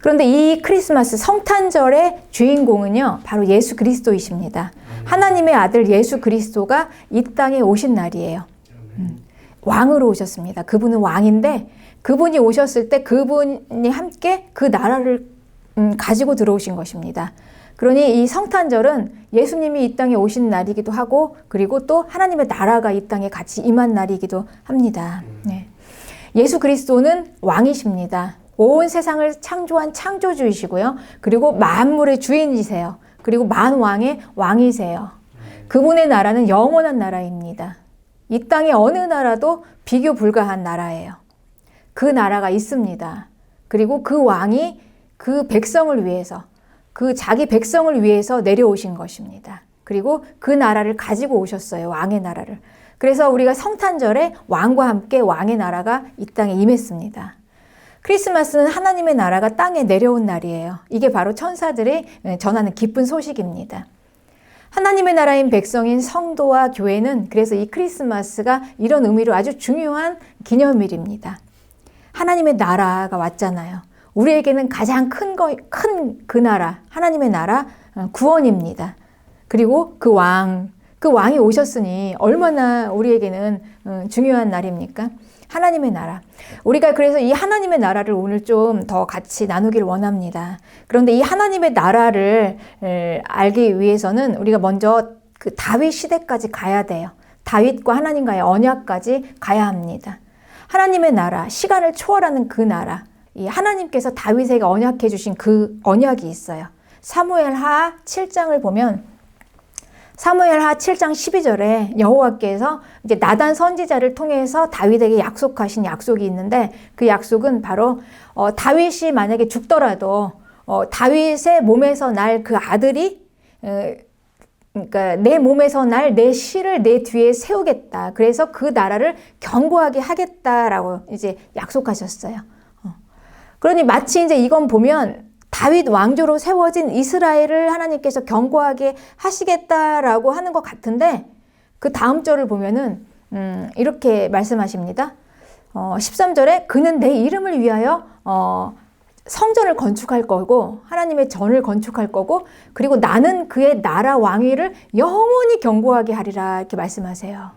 그런데 이 크리스마스 성탄절의 주인공은요, 바로 예수 그리스도이십니다. 하나님의 아들 예수 그리스도가 이 땅에 오신 날이에요. 왕으로 오셨습니다. 그분은 왕인데 그분이 오셨을 때 그분이 함께 그 나라를 가지고 들어오신 것입니다. 그러니 이 성탄절은 예수님이 이 땅에 오신 날이기도 하고, 그리고 또 하나님의 나라가 이 땅에 같이 임한 날이기도 합니다. 네. 예수 그리스도는 왕이십니다. 온 세상을 창조한 창조주이시고요. 그리고 만물의 주인이세요. 그리고 만왕의 왕이세요. 그분의 나라는 영원한 나라입니다. 이 땅의 어느 나라도 비교 불가한 나라예요. 그 나라가 있습니다. 그리고 그 왕이 그 백성을 위해서, 그 자기 백성을 위해서 내려오신 것입니다. 그리고 그 나라를 가지고 오셨어요. 왕의 나라를. 그래서 우리가 성탄절에 왕과 함께 왕의 나라가 이 땅에 임했습니다. 크리스마스는 하나님의 나라가 땅에 내려온 날이에요. 이게 바로 천사들이 전하는 기쁜 소식입니다. 하나님의 나라인 백성인 성도와 교회는 그래서 이 크리스마스가 이런 의미로 아주 중요한 기념일입니다. 하나님의 나라가 왔잖아요. 우리에게는 가장 큰 그 나라, 하나님의 나라, 구원입니다. 그리고 그 왕이 오셨으니 얼마나 우리에게는 중요한 날입니까? 하나님의 나라. 우리가 그래서 이 하나님의 나라를 오늘 좀 더 같이 나누기를 원합니다. 그런데 이 하나님의 나라를 알기 위해서는 우리가 먼저 그 다윗 시대까지 가야 돼요. 다윗과 하나님과의 언약까지 가야 합니다. 하나님의 나라, 시간을 초월하는 그 나라, 이 하나님께서 다윗에게 언약해 주신 그 언약이 있어요. 사무엘하 7장을 보면 사무엘하 7장 12절에 여호와께서 이제 나단 선지자를 통해서 다윗에게 약속하신 약속이 있는데, 그 약속은 바로 다윗이 만약에 죽더라도 다윗의 몸에서 날 그 아들이 그러니까 내 몸에서 날 내 씨를 내 뒤에 세우겠다. 그래서 그 나라를 견고하게 하겠다라고 이제 약속하셨어요. 그러니 마치 이제 이건 보면 다윗 왕조로 세워진 이스라엘을 하나님께서 견고하게 하시겠다라고 하는 것 같은데, 그 다음 절을 보면은 이렇게 말씀하십니다. 13절에 그는 내 이름을 위하여 성전을 건축할 거고 하나님의 전을 건축할 거고, 그리고 나는 그의 나라 왕위를 영원히 견고하게 하리라, 이렇게 말씀하세요.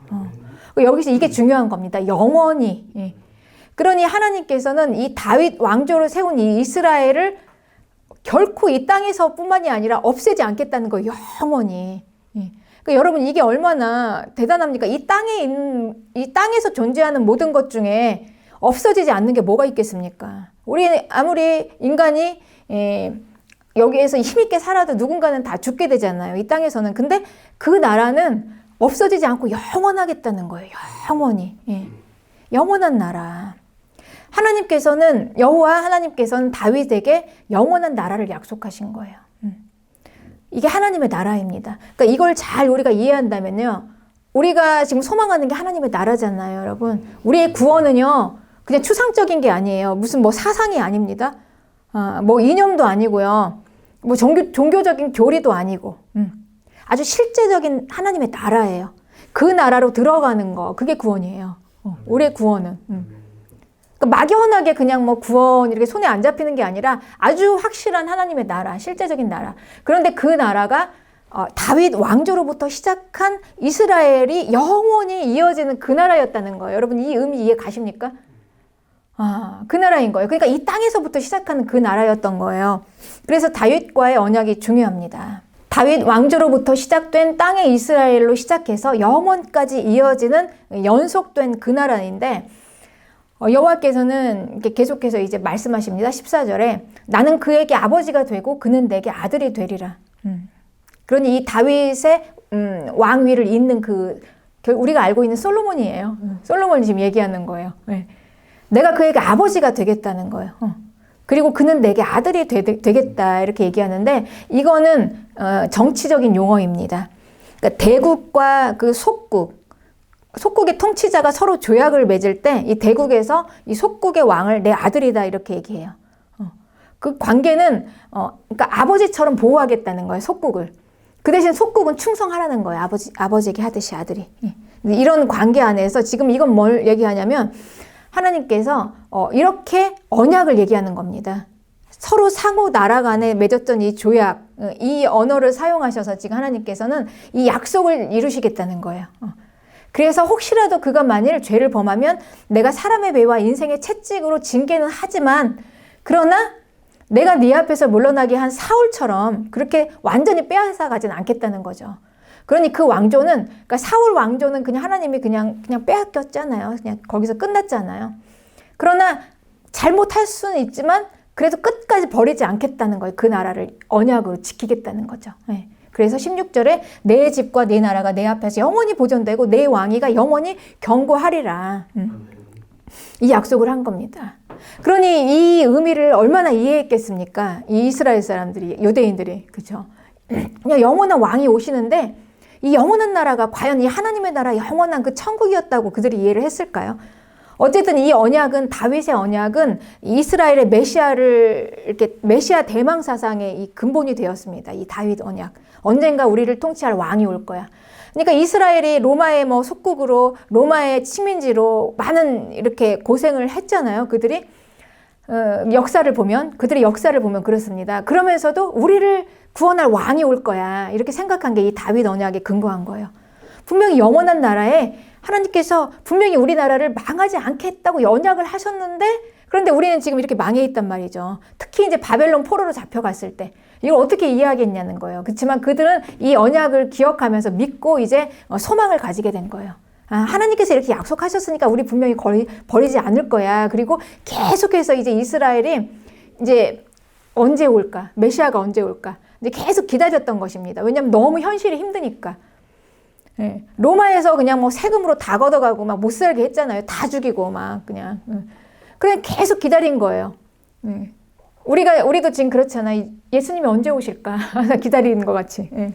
여기서 이게 중요한 겁니다. 영원히. 예. 그러니 하나님께서는 이 다윗 왕조를 세운 이 이스라엘을 결코 이 땅에서 뿐만이 아니라 없애지 않겠다는 거예요. 영원히. 예. 그러니까 여러분, 이게 얼마나 대단합니까? 이 땅에서 존재하는 모든 것 중에 없어지지 않는 게 뭐가 있겠습니까? 아무리 인간이 여기에서 힘있게 살아도 누군가는 다 죽게 되잖아요. 이 땅에서는. 근데 그 나라는 없어지지 않고 영원하겠다는 거예요. 영원히. 예. 영원한 나라. 여호와 하나님께서는 다윗에게 영원한 나라를 약속하신 거예요. 이게 하나님의 나라입니다. 그러니까 이걸 잘 우리가 이해한다면요, 우리가 지금 소망하는 게 하나님의 나라잖아요, 여러분. 우리의 구원은요, 그냥 추상적인 게 아니에요. 무슨 뭐 사상이 아닙니다. 뭐 이념도 아니고요. 뭐 종교적인 교리도 아니고, 아주 실제적인 하나님의 나라예요. 그 나라로 들어가는 거, 그게 구원이에요. 우리의 구원은. 그러니까 막연하게 그냥 뭐 구원 이렇게 손에 안 잡히는 게 아니라 아주 확실한 하나님의 나라, 실제적인 나라. 그런데 그 나라가 다윗 왕조로부터 시작한 이스라엘이 영원히 이어지는 그 나라였다는 거예요. 여러분, 이 의미 이해 가십니까? 그 나라인 거예요. 그러니까 이 땅에서부터 시작하는 그 나라였던 거예요. 그래서 다윗과의 언약이 중요합니다. 다윗 왕조로부터 시작된 땅의 이스라엘로 시작해서 영원까지 이어지는 연속된 그 나라인데, 여호와께서는 계속해서 이제 말씀하십니다. 14절에 나는 그에게 아버지가 되고 그는 내게 아들이 되리라. 그러니 이 다윗의 왕위를 잇는 우리가 알고 있는 솔로몬이에요. 솔로몬이 지금 얘기하는 거예요. 네. 내가 그에게 아버지가 되겠다는 거예요. 그리고 그는 내게 아들이 되겠다, 이렇게 얘기하는데, 이거는 정치적인 용어입니다. 그러니까 대국과 그 속국의 통치자가 서로 조약을 맺을 때 이 대국에서 이 속국의 왕을 내 아들이다, 이렇게 얘기해요. 그 관계는 그러니까 아버지처럼 보호하겠다는 거예요, 속국을. 그 대신 속국은 충성하라는 거예요. 아버지에게 하듯이 아들이. 이런 관계 안에서 지금 이건 뭘 얘기하냐면, 하나님께서 이렇게 언약을 얘기하는 겁니다. 서로 상호 나라 간에 맺었던 이 조약, 이 언어를 사용하셔서 지금 하나님께서는 이 약속을 이루시겠다는 거예요. 그래서 혹시라도 그가 만일 죄를 범하면 내가 사람의 배와 인생의 채찍으로 징계는 하지만 그러나 내가 네 앞에서 물러나게 한 사울처럼 그렇게 완전히 빼앗아 가진 않겠다는 거죠. 그러니 그 왕조는, 그러니까 사울 왕조는 그냥 하나님이 그냥 빼앗겼잖아요. 그냥 거기서 끝났잖아요. 그러나 잘못할 수는 있지만 그래도 끝까지 버리지 않겠다는 거예요. 그 나라를 언약으로 지키겠다는 거죠. 네. 그래서 16절에 내 집과 내 나라가 내 앞에서 영원히 보존되고 내 왕위가 영원히 견고하리라. 이 약속을 한 겁니다. 그러니 이 의미를 얼마나 이해했겠습니까? 이 이스라엘 사람들이, 유대인들이. 그렇죠? 그냥 영원한 왕이 오시는데 이 영원한 나라가 과연 이 하나님의 나라 영원한 그 천국이었다고 그들이 이해를 했을까요? 어쨌든 이 언약은, 다윗의 언약은 이스라엘의 메시아를, 이렇게 메시아 대망 사상의 이 근본이 되었습니다. 이 다윗 언약. 언젠가 우리를 통치할 왕이 올 거야. 그러니까 이스라엘이 로마의 속국으로, 로마의 식민지로 많은 이렇게 고생을 했잖아요. 그들이 역사를 보면 그렇습니다. 그러면서도 우리를 구원할 왕이 올 거야. 이렇게 생각한 게 이 다윗 언약에 근거한 거예요. 분명히 영원한 나라에 하나님께서 분명히 우리나라를 망하지 않겠다고 언약을 하셨는데, 그런데 우리는 지금 이렇게 망해 있단 말이죠. 특히 이제 바벨론 포로로 잡혀갔을 때 이걸 어떻게 이해하겠냐는 거예요. 그렇지만 그들은 이 언약을 기억하면서 믿고 이제 소망을 가지게 된 거예요. 하나님께서 이렇게 약속하셨으니까 우리 분명히 버리지 않을 거야. 그리고 계속해서 이제 이스라엘이 이제 언제 올까? 메시아가 언제 올까? 이제 계속 기다렸던 것입니다. 왜냐하면 너무 현실이 힘드니까. 예. 로마에서 그냥 세금으로 다 걷어가고 막 못 살게 했잖아요. 다 죽이고 막 그냥. 그냥 계속 기다린 거예요. 우리도 지금 그렇잖아요. 예수님이 언제 오실까? 기다리는 것 같이. 예.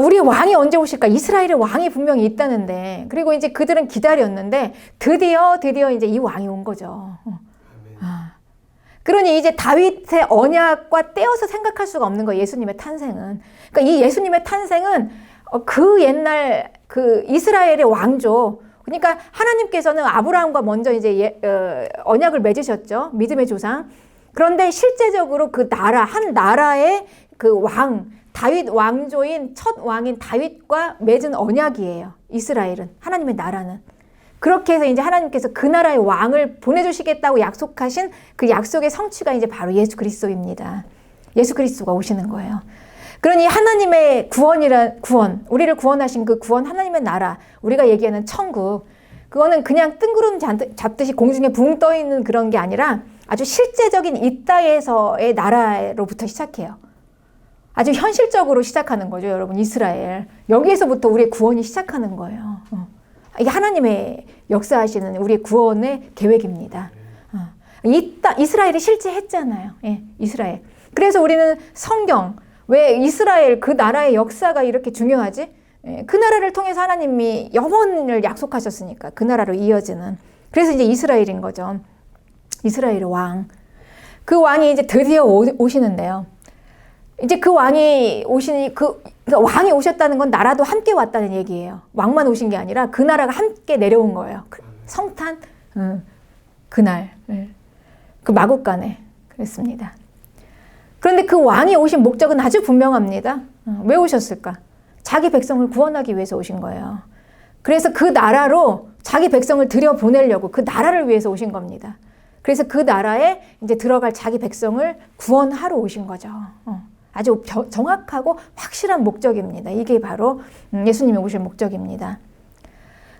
우리의 왕이 언제 오실까? 이스라엘의 왕이 분명히 있다는데. 그리고 이제 그들은 기다렸는데 드디어 이제 이 왕이 온 거죠. 그러니 이제 다윗의 언약과 떼어서 생각할 수가 없는 거예요. 예수님의 탄생은. 그러니까 이 예수님의 탄생은 그 옛날 그 이스라엘의 왕조, 그러니까 하나님께서는 아브라함과 먼저 이제 언약을 맺으셨죠. 믿음의 조상. 그런데 실제적으로 그 나라, 한 나라의 그 왕, 다윗 왕조인 첫 왕인 다윗과 맺은 언약이에요. 이스라엘은, 하나님의 나라는. 그렇게 해서 이제 하나님께서 그 나라의 왕을 보내주시겠다고 약속하신 그 약속의 성취가 이제 바로 예수 그리스도입니다. 예수 그리스도가 오시는 거예요. 그러니 하나님의 구원, 우리를 구원하신 그 구원, 하나님의 나라, 우리가 얘기하는 천국, 그거는 그냥 뜬구름 잡듯이 공중에 붕 떠 있는 그런 게 아니라 아주 실제적인 이 땅에서의 나라로부터 시작해요. 아주 현실적으로 시작하는 거죠, 여러분. 이스라엘. 여기에서부터 우리의 구원이 시작하는 거예요. 이게 하나님의 역사하시는 우리의 구원의 계획입니다. 이스라엘이 실제 했잖아요. 예, 이스라엘. 그래서 우리는 성경, 왜 이스라엘 그 나라의 역사가 이렇게 중요하지? 그 나라를 통해서 하나님이 영원을 약속하셨으니까 그 나라로 이어지는. 그래서 이제 이스라엘인 거죠. 이스라엘의 왕. 그 왕이 이제 드디어 오시는데요. 이제 그 왕이 오시니 왕이 오셨다는 건 나라도 함께 왔다는 얘기예요. 왕만 오신 게 아니라 그 나라가 함께 내려온 거예요. 성탄 그날 그 마국간에 그랬습니다. 그런데 그 왕이 오신 목적은 아주 분명합니다. 왜 오셨을까? 자기 백성을 구원하기 위해서 오신 거예요. 그래서 그 나라로 자기 백성을 들여보내려고 그 나라를 위해서 오신 겁니다. 그래서 그 나라에 이제 들어갈 자기 백성을 구원하러 오신 거죠. 아주 정확하고 확실한 목적입니다. 이게 바로 예수님이 오실 목적입니다.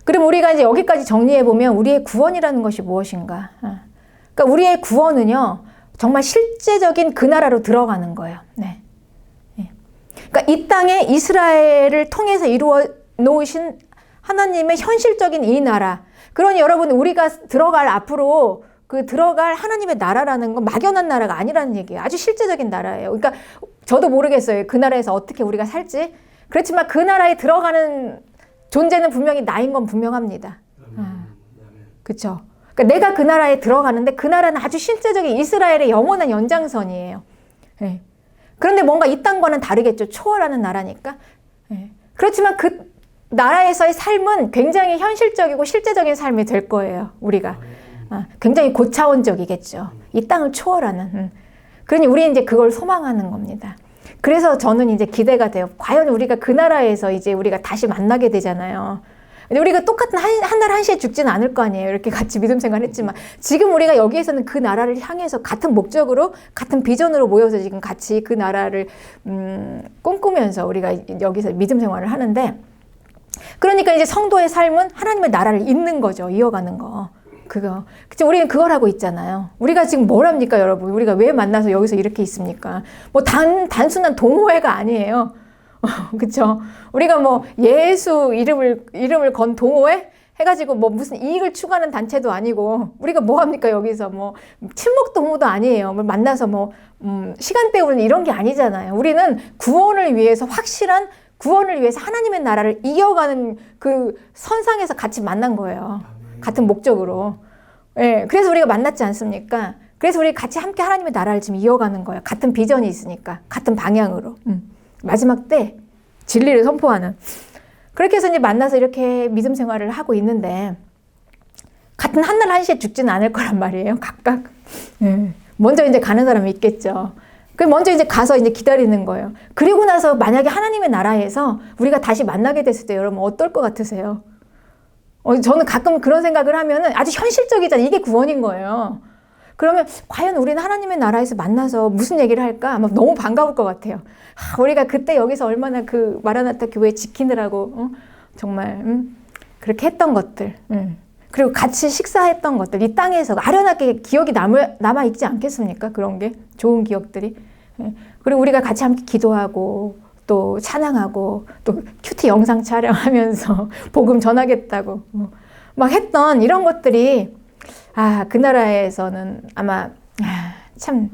그럼 우리가 이제 여기까지 정리해보면 우리의 구원이라는 것이 무엇인가? 그러니까 우리의 구원은요, 정말 실제적인 그 나라로 들어가는 거예요. 네. 그러니까 이 땅에 이스라엘을 통해서 이루어 놓으신 하나님의 현실적인 이 나라. 그러니 여러분, 우리가 앞으로 들어갈 하나님의 나라라는 건 막연한 나라가 아니라는 얘기예요. 아주 실제적인 나라예요. 그러니까 저도 모르겠어요. 그 나라에서 어떻게 우리가 살지. 그렇지만 그 나라에 들어가는 존재는 분명히 나인 건 분명합니다. 그렇죠. 그러니까 내가 그 나라에 들어가는데 그 나라는 아주 실제적인 이스라엘의 영원한 연장선이에요. 네. 그런데 뭔가 이 땅과는 다르겠죠. 초월하는 나라니까. 네. 그렇지만 그 나라에서의 삶은 굉장히 현실적이고 실제적인 삶이 될 거예요. 우리가. 굉장히 고차원적이겠죠. 이 땅을 초월하는. 그러니 우리는 이제 그걸 소망하는 겁니다. 그래서 저는 이제 기대가 돼요. 과연 우리가 그 나라에서 이제 우리가 다시 만나게 되잖아요. 근데 우리가 똑같은 한 날 한시에 죽지는 않을 거 아니에요. 이렇게 같이 믿음 생활했지만 지금 우리가 여기에서는 그 나라를 향해서 같은 목적으로 같은 비전으로 모여서 지금 같이 그 나라를 꿈꾸면서 우리가 여기서 믿음 생활을 하는데, 그러니까 이제 성도의 삶은 하나님의 나라를 잇는 거죠. 이어가는 거. 그거. 그치, 우리는 그걸 하고 있잖아요. 우리가 지금 뭘 합니까, 여러분? 우리가 왜 만나서 여기서 이렇게 있습니까? 뭐 단순한 동호회가 아니에요. 그쵸? 우리가 뭐 예수 이름을 건 동호회? 해가지고 뭐 무슨 이익을 추구하는 단체도 아니고, 우리가 뭐 합니까, 여기서 뭐 친목 동호도 아니에요. 뭐 만나서 뭐, 시간 때우는 이런 게 아니잖아요. 우리는 구원을 위해서 확실한 구원을 위해서 하나님의 나라를 이어가는 그 선상에서 같이 만난 거예요. 같은 목적으로. 예, 그래서 우리가 만났지 않습니까? 그래서 우리 같이 함께 하나님의 나라를 지금 이어가는 거예요. 같은 비전이 있으니까. 같은 방향으로. 마지막 때 진리를 선포하는. 그렇게 해서 이제 만나서 이렇게 믿음 생활을 하고 있는데, 같은 한날 한시에 죽지는 않을 거란 말이에요. 각각. 예. 먼저 이제 가는 사람이 있겠죠. 먼저 이제 가서 이제 기다리는 거예요. 그리고 나서 만약에 하나님의 나라에서 우리가 다시 만나게 됐을 때 여러분 어떨 것 같으세요? 저는 가끔 그런 생각을 하면은 아주 현실적이잖아요. 이게 구원인 거예요. 그러면 과연 우리는 하나님의 나라에서 만나서 무슨 얘기를 할까? 아마 너무 반가울 것 같아요. 우리가 그때 여기서 얼마나 그 마라나타 교회 지키느라고 정말 그렇게 했던 것들, 그리고 같이 식사했던 것들, 이 땅에서 아련하게 기억이 남아있지 않겠습니까? 그런 게 좋은 기억들이. 그리고 우리가 같이 함께 기도하고 또 찬양하고 또 큐티 영상 촬영하면서 복음 전하겠다고 막 했던 이런 것들이, 그 나라에서는 아마 참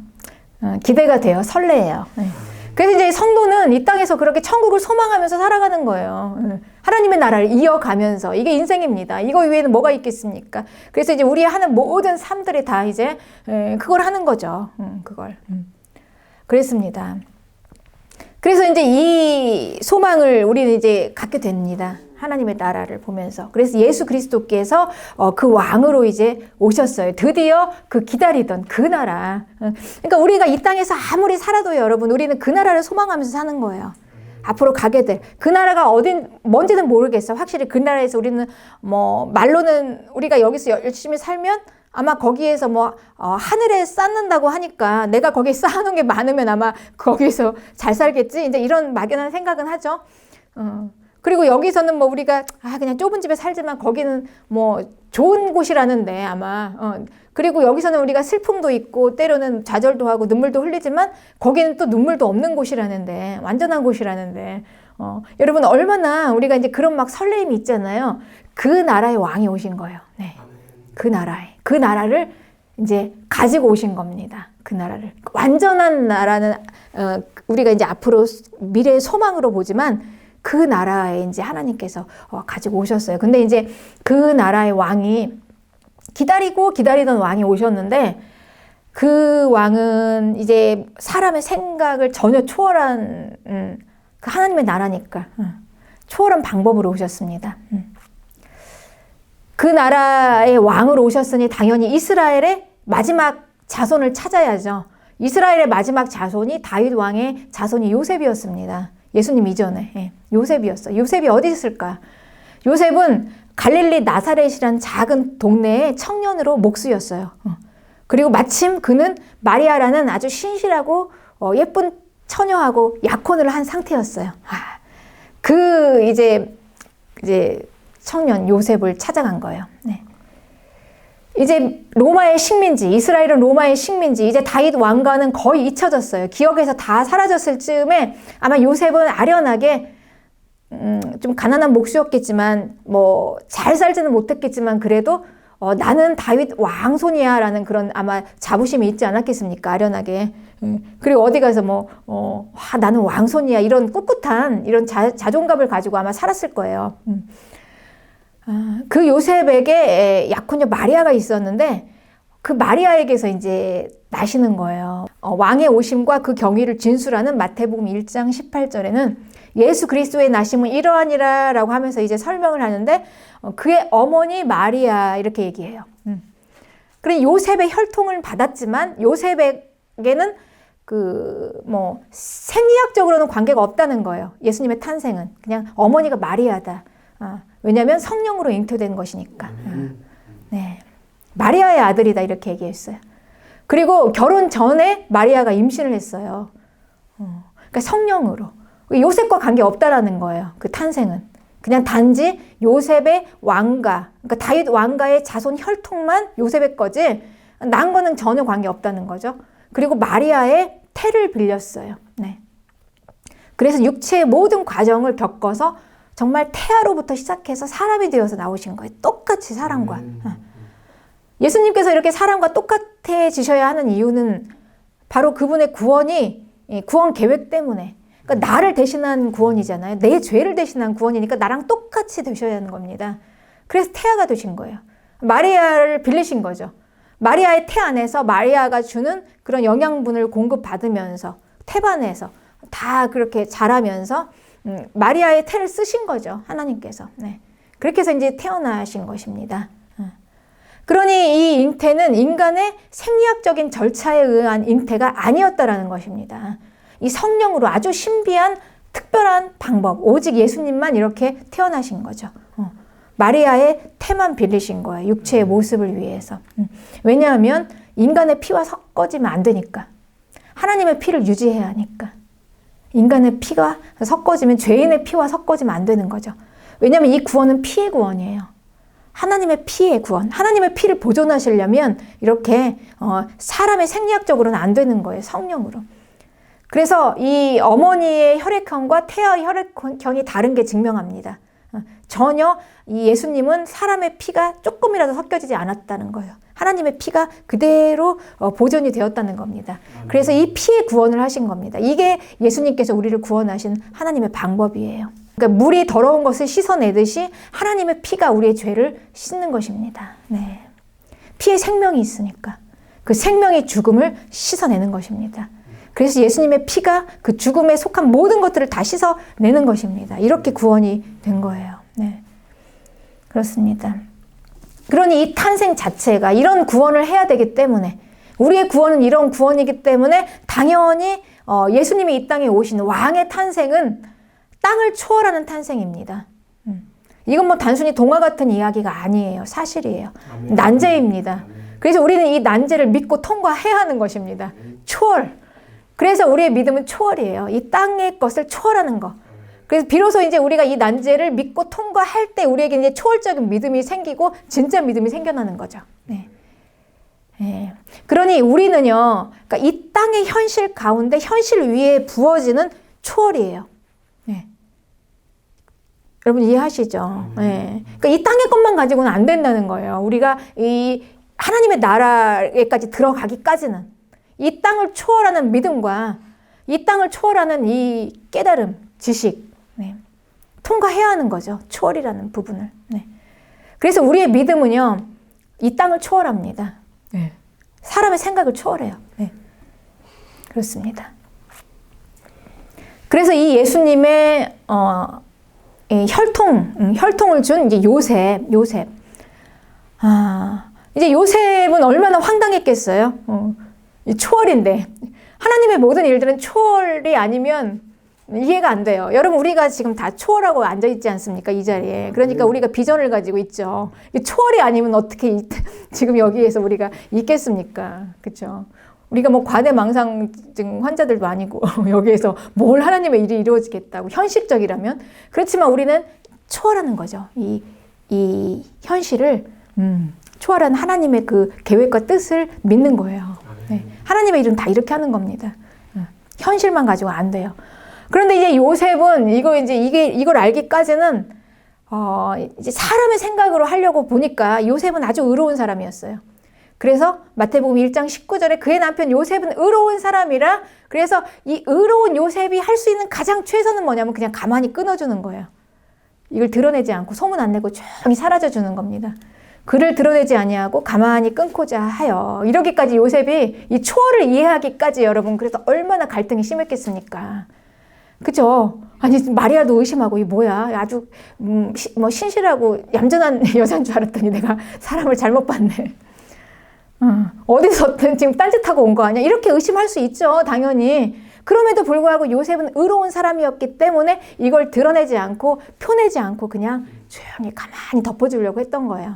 기대가 돼요. 설레요. 그래서 이제 성도는 이 땅에서 그렇게 천국을 소망하면서 살아가는 거예요. 하나님의 나라를 이어가면서. 이게 인생입니다. 이거 위에는 뭐가 있겠습니까? 그래서 이제 우리 하는 모든 삶들이 다 이제 그걸 하는 거죠. 그걸. 그랬습니다. 그래서 이제 이 소망을 우리는 이제 갖게 됩니다. 하나님의 나라를 보면서. 그래서 예수 그리스도께서 그 왕으로 이제 오셨어요. 드디어 그 기다리던 그 나라. 그러니까 우리가 이 땅에서 아무리 살아도 여러분, 우리는 그 나라를 소망하면서 사는 거예요. 앞으로 가게 될 그 나라가 뭔지는 모르겠어. 확실히 그 나라에서 우리는 뭐 말로는 우리가 여기서 열심히 살면 아마 거기에서 뭐 하늘에 쌓는다고 하니까 내가 거기에 쌓아놓은 게 많으면 아마 거기에서 잘 살겠지. 이제 이런 막연한 생각은 하죠. 그리고 여기서는 뭐 우리가 그냥 좁은 집에 살지만 거기는 뭐 좋은 곳이라는데 아마 그리고 여기서는 우리가 슬픔도 있고 때로는 좌절도 하고 눈물도 흘리지만 거기는 또 눈물도 없는 곳이라는데, 완전한 곳이라는데, 여러분 얼마나 우리가 이제 그런 막 설레임이 있잖아요. 그 나라의 왕이 오신 거예요. 네. 그 나라를 이제 가지고 오신 겁니다. 그 나라를. 완전한 나라는 우리가 이제 앞으로 미래의 소망으로 보지만 그 나라에 이제 하나님께서 가지고 오셨어요. 근데 이제 그 나라의 왕이 기다리던 왕이 오셨는데, 그 왕은 이제 사람의 생각을 전혀 초월한 그 하나님의 나라니까 초월한 방법으로 오셨습니다. 그 나라의 왕으로 오셨으니 당연히 이스라엘의 마지막 자손을 찾아야죠. 이스라엘의 마지막 자손이 다윗 왕의 자손이 요셉이었습니다. 예수님 이전에 요셉이었어요. 요셉이 어디 있을까? 요셉은 갈릴리 나사렛이라는 작은 동네의 청년으로 목수였어요. 그리고 마침 그는 마리아라는 아주 신실하고 예쁜 처녀하고 약혼을 한 상태였어요. 그 이제 청년 요셉을 찾아간 거예요. 네. 이제 로마의 식민지, 이스라엘은 로마의 식민지, 이제 다윗 왕과는 거의 잊혀졌어요. 기억에서 다 사라졌을 즈음에 아마 요셉은 아련하게 좀 가난한 목수였겠지만 뭐 잘 살지는 못했겠지만 그래도 나는 다윗 왕손이야 라는 그런 아마 자부심이 있지 않았겠습니까? 아련하게. 그리고 어디 가서 나는 왕손이야 이런 꿋꿋한 이런 자존감을 가지고 아마 살았을 거예요. 그 요셉에게 약혼녀 마리아가 있었는데 그 마리아에게서 이제 나시는 거예요. 왕의 오심과 그 경위를 진술하는 마태복음 1장 18절에는 예수 그리스도의 나심은 이러하니라 라고 하면서 이제 설명을 하는데 그의 어머니 마리아 이렇게 얘기해요. 그래 요셉의 혈통을 받았지만 요셉에게는 생리학적으로는 관계가 없다는 거예요. 예수님의 탄생은. 그냥 어머니가 마리아다. 왜냐하면 성령으로 잉태된 것이니까. 네. 마리아의 아들이다 이렇게 얘기했어요. 그리고 결혼 전에 마리아가 임신을 했어요. 그러니까 성령으로. 요셉과 관계 없다라는 거예요. 그 탄생은. 그냥 단지 요셉의 왕가, 그러니까 다윗 왕가의 자손 혈통만 요셉의 거지 난 거는 전혀 관계 없다는 거죠. 그리고 마리아의 태를 빌렸어요. 네. 그래서 육체의 모든 과정을 겪어서 정말 태아로부터 시작해서 사람이 되어서 나오신 거예요. 똑같이 사람과. 예수님께서 이렇게 사람과 똑같아지셔야 하는 이유는 바로 그분의 구원이 구원 계획 때문에. 그러니까 나를 대신한 구원이잖아요. 내 죄를 대신한 구원이니까 나랑 똑같이 되셔야 하는 겁니다. 그래서 태아가 되신 거예요. 마리아를 빌리신 거죠. 마리아의 태 안에서 마리아가 주는 그런 영양분을 공급받으면서 태반에서 다 그렇게 자라면서 마리아의 태를 쓰신 거죠. 하나님께서. 네. 그렇게 해서 이제 태어나신 것입니다. 그러니 이 잉태는 인간의 생리학적인 절차에 의한 잉태가 아니었다라는 것입니다. 이 성령으로 아주 신비한 특별한 방법, 오직 예수님만 이렇게 태어나신 거죠. 마리아의 태만 빌리신 거예요. 육체의 모습을 위해서. 왜냐하면 인간의 피와 섞어지면 안 되니까. 하나님의 피를 유지해야 하니까. 인간의 피가 섞어지면 죄인의 피와 섞어지면 안 되는 거죠. 왜냐하면 이 구원은 피의 구원이에요. 하나님의 피의 구원. 하나님의 피를 보존하시려면 이렇게 사람의 생리학적으로는 안 되는 거예요. 성령으로. 그래서 이 어머니의 혈액형과 태아의 혈액형이 다른 게 증명합니다. 전혀 이 예수님은 사람의 피가 조금이라도 섞여지지 않았다는 거예요. 하나님의 피가 그대로 보존이 되었다는 겁니다. 그래서 이 피의 구원을 하신 겁니다. 이게 예수님께서 우리를 구원하신 하나님의 방법이에요. 그러니까 물이 더러운 것을 씻어내듯이 하나님의 피가 우리의 죄를 씻는 것입니다. 네. 피에 생명이 있으니까 그 생명의 죽음을 씻어내는 것입니다. 그래서 예수님의 피가 그 죽음에 속한 모든 것들을 다 씻어내는 것입니다. 이렇게 구원이 된 거예요. 네. 그렇습니다. 그러니 이 탄생 자체가 이런 구원을 해야 되기 때문에 우리의 구원은 이런 구원이기 때문에 당연히 예수님이 이 땅에 오신 왕의 탄생은 땅을 초월하는 탄생입니다. 이건 뭐 단순히 동화 같은 이야기가 아니에요. 사실이에요. 아멘. 난제입니다. 아멘. 그래서 우리는 이 난제를 믿고 통과해야 하는 것입니다. 초월. 그래서 우리의 믿음은 초월이에요. 이 땅의 것을 초월하는 거. 그래서 비로소 이제 우리가 이 난제를 믿고 통과할 때 우리에게 이제 초월적인 믿음이 생기고 진짜 믿음이 생겨나는 거죠. 네. 네. 그러니 우리는요, 그러니까 이 땅의 현실 가운데 현실 위에 부어지는 초월이에요. 네. 여러분 이해하시죠? 네. 그러니까 이 땅의 것만 가지고는 안 된다는 거예요. 우리가 이 하나님의 나라에까지 들어가기까지는 이 땅을 초월하는 믿음과 이 땅을 초월하는 이 깨달음, 지식, 네. 통과해야 하는 거죠. 초월이라는 부분을. 네. 그래서 우리의 믿음은요, 이 땅을 초월합니다. 네. 사람의 생각을 초월해요. 네. 그렇습니다. 그래서 이 예수님의 이 혈통을 준 이제 요셉. 이제 요셉은 얼마나 황당했겠어요. 이 초월인데 하나님의 모든 일들은 초월이 아니면 이해가 안 돼요. 여러분 우리가 지금 다 초월하고 앉아있지 않습니까? 이 자리에. 그러니까 우리가 비전을 가지고 있죠. 초월이 아니면 어떻게 지금 여기에서 우리가 있겠습니까? 그렇죠? 우리가 뭐 과대망상증 환자들도 아니고 여기에서 뭘 하나님의 일이 이루어지겠다고 현실적이라면 그렇지만 우리는 초월하는 거죠. 이 현실을 초월한 하나님의 그 계획과 뜻을 믿는 거예요. 네. 하나님의 일은 다 이렇게 하는 겁니다. 현실만 가지고 안 돼요. 그런데 이제 요셉은 이걸 알기까지는 이제 사람의 생각으로 하려고 보니까 요셉은 아주 의로운 사람이었어요. 그래서 마태복음 1장 19절에 그의 남편 요셉은 의로운 사람이라 그래서 이 의로운 요셉이 할 수 있는 가장 최선은 뭐냐면 그냥 가만히 끊어주는 거예요. 이걸 드러내지 않고 소문 안 내고 조용히 사라져주는 겁니다. 그를 드러내지 아니하고 가만히 끊고자 하여 이러기까지 요셉이 이 초월을 이해하기까지 여러분 그래서 얼마나 갈등이 심했겠습니까? 그죠? 아니 마리아도 의심하고 이 뭐야 아주 뭐 신실하고 얌전한 여자인 줄 알았더니 내가 사람을 잘못 봤네. 어디서 지금 딴짓하고 온 거 아니야? 이렇게 의심할 수 있죠, 당연히. 그럼에도 불구하고 요셉은 의로운 사람이었기 때문에 이걸 드러내지 않고 표내지 않고 그냥 조용히 가만히 덮어주려고 했던 거예요.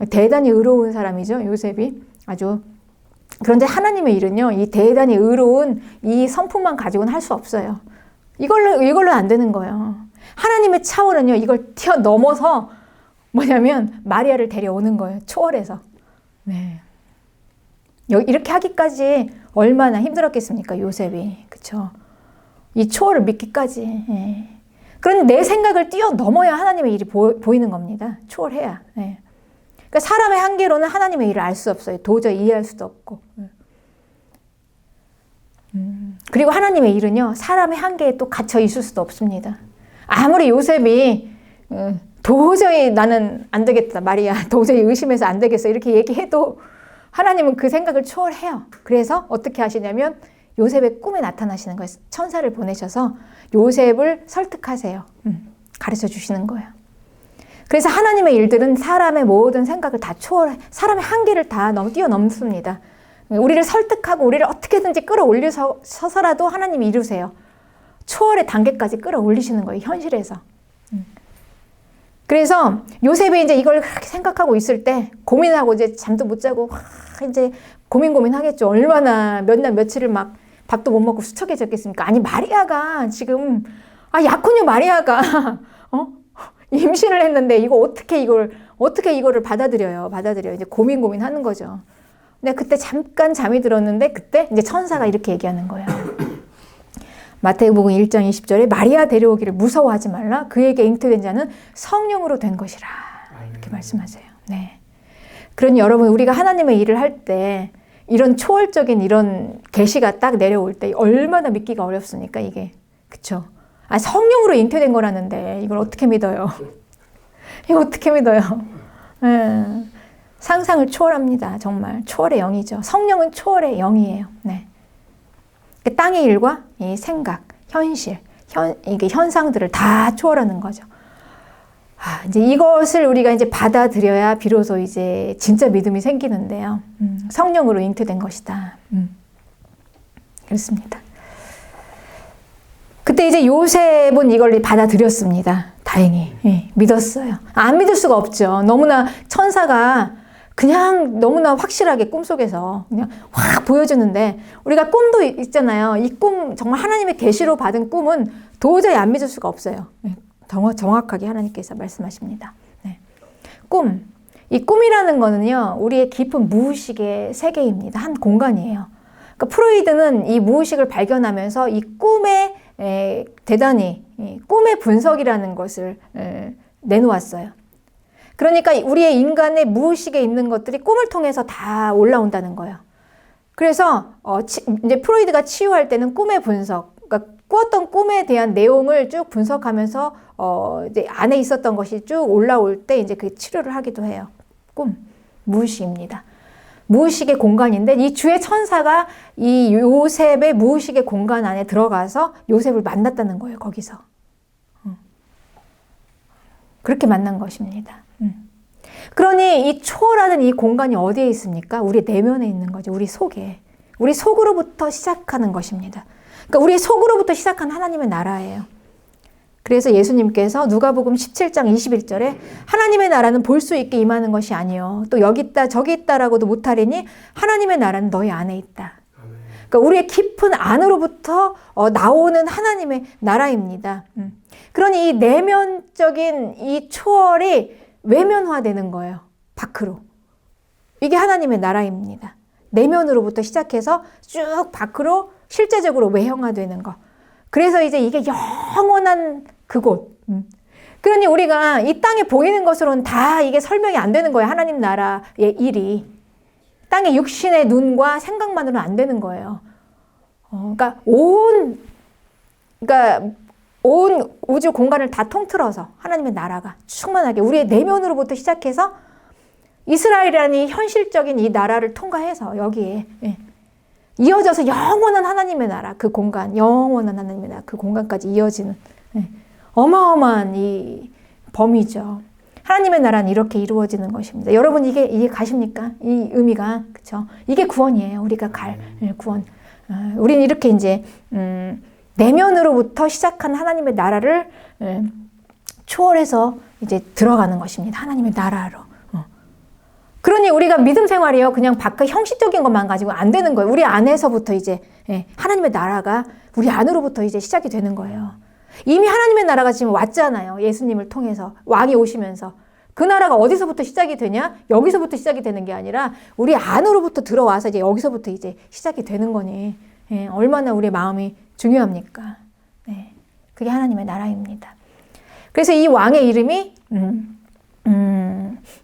대단히 의로운 사람이죠, 요셉이. 아주. 그런데 하나님의 일은요, 이 대단히 의로운 이 성품만 가지고는 할 수 없어요. 이걸로 안 되는 거예요. 하나님의 차원은요, 이걸 뛰어넘어서 뭐냐면 마리아를 데려오는 거예요, 초월해서. 네. 이렇게 하기까지 얼마나 힘들었겠습니까, 요셉이. 그쵸? 이 초월을 믿기까지. 예. 그런데 내 생각을 뛰어넘어야 하나님의 일이 보이는 겁니다. 초월해야. 예. 그러니까 사람의 한계로는 하나님의 일을 알 수 없어요. 도저히 이해할 수도 없고. 그리고 하나님의 일은요, 사람의 한계에 또 갇혀 있을 수도 없습니다. 아무리 요셉이 도저히 나는 안 되겠다, 마리아 도저히 의심해서 안 되겠어 이렇게 얘기해도 하나님은 그 생각을 초월해요. 그래서 어떻게 하시냐면 요셉의 꿈에 나타나시는 거예요. 천사를 보내셔서 요셉을 설득하세요. 가르쳐 주시는 거예요. 그래서 하나님의 일들은 사람의 모든 생각을 다 초월해, 사람의 한계를 다 뛰어넘습니다. 우리를 설득하고 우리를 어떻게든지 끌어올리셔서라도 하나님이 이루세요. 초월의 단계까지 끌어올리시는 거예요, 현실에서. 그래서 요셉이 이제 이걸 그렇게 생각하고 있을 때 고민하고 이제 잠도 못 자고 이제 고민하겠죠. 얼마나 몇 날 며칠을 막 밥도 못 먹고 수척해졌겠습니까? 아니, 마리아가 지금, 약혼녀 마리아가, 임신을 했는데 어떻게 이거를 받아들여요. 이제 고민하는 거죠. 근데 그때 잠깐 잠이 들었는데 그때 이제 천사가 이렇게 얘기하는 거예요. 마태복음 1장 20절에 마리아 데려오기를 무서워하지 말라. 그에게 잉태된 자는 성령으로 된 것이라. 이렇게 말씀하세요. 네. 그러니 여러분, 우리가 하나님의 일을 할 때 이런 초월적인 이런 계시가 딱 내려올 때 얼마나 믿기가 어렵습니까, 이게. 그쵸? 성령으로 잉태된 거라는데 이걸 어떻게 믿어요? 이거 어떻게 믿어요? 상상을 초월합니다. 정말 초월의 영이죠. 성령은 초월의 영이에요. 네. 땅의 일과 이 생각, 현실, 이게 현상들을 다 초월하는 거죠. 이제 이것을 우리가 이제 받아들여야 비로소 이제 진짜 믿음이 생기는데요. 성령으로 잉태된 것이다. 그렇습니다. 그때 이제 요셉은 이걸 받아들였습니다. 다행히. 예, 믿었어요. 안 믿을 수가 없죠. 너무나 천사가 그냥 너무나 확실하게 꿈속에서 그냥 확 보여주는데, 우리가 꿈도 있잖아요. 이 꿈, 정말 하나님의 계시로 받은 꿈은 도저히 안 믿을 수가 없어요. 네, 정확하게 하나님께서 말씀하십니다. 네. 이 꿈이라는 거는요, 우리의 깊은 무의식의 세계입니다. 한 공간이에요. 그러니까 프로이드는 이 무의식을 발견하면서 이 꿈의 대단히 꿈의 분석이라는 것을 내놓았어요. 그러니까 우리의 인간의 무의식에 있는 것들이 꿈을 통해서 다 올라온다는 거예요. 그래서 이제 프로이드가 치유할 때는 꿈의 분석, 그러니까 꾸었던 꿈에 대한 내용을 쭉 분석하면서 이제 안에 있었던 것이 쭉 올라올 때 이제 그 치료를 하기도 해요. 무의식입니다. 무의식의 공간인데 이 주의 천사가 이 요셉의 무의식의 공간 안에 들어가서 요셉을 만났다는 거예요, 거기서. 그렇게 만난 것입니다. 그러니 이 초월하는 이 공간이 어디에 있습니까? 우리 내면에 있는 거죠. 우리 속에. 우리 속으로부터 시작하는 것입니다. 그러니까 우리 속으로부터 시작한 하나님의 나라예요. 그래서 예수님께서 누가복음 17장 21절에 하나님의 나라는 볼 수 있게 임하는 것이 아니요 또 여기 있다 저기 있다라고도 못하리니 하나님의 나라는 너희 안에 있다. 그러니까 우리의 깊은 안으로부터 나오는 하나님의 나라입니다. 그러니 이 내면적인 이 초월이 외면화되는 거예요. 밖으로. 이게 하나님의 나라입니다. 내면으로부터 시작해서 쭉 밖으로 실제적으로 외형화되는 거. 그래서 이제 이게 영원한 그곳. 그러니 우리가 이 땅에 보이는 것으로는 다 이게 설명이 안 되는 거예요. 하나님 나라의 일이. 땅의 육신의 눈과 생각만으로는 안 되는 거예요. 그러니까 온 우주 공간을 다 통틀어서 하나님의 나라가 충만하게 우리의 내면으로부터 시작해서 이스라엘이라는 이 현실적인 이 나라를 통과해서 여기에 이어져서 영원한 하나님의 나라, 그 공간, 영원한 하나님의 나라, 그 공간까지 이어지는 어마어마한 이 범위죠. 하나님의 나라는 이렇게 이루어지는 것입니다. 여러분 이게 가십니까? 이 의미가 그렇죠? 이게 구원이에요. 우리가 갈 구원. 우리는 이렇게 이제 내면으로부터 시작한 하나님의 나라를 초월해서 이제 들어가는 것입니다. 하나님의 나라로. 그러니 우리가 믿음 생활이요, 그냥 바깥 형식적인 것만 가지고 안 되는 거예요. 우리 안에서부터 이제 하나님의 나라가 우리 안으로부터 이제 시작이 되는 거예요. 이미 하나님의 나라가 지금 왔잖아요. 예수님을 통해서 왕이 오시면서. 그 나라가 어디서부터 시작이 되냐? 여기서부터 시작이 되는 게 아니라 우리 안으로부터 들어와서 이제 여기서부터 이제 시작이 되는 거니 얼마나 우리의 마음이 중요합니까? 네, 그게 하나님의 나라입니다. 그래서 이 왕의 이름이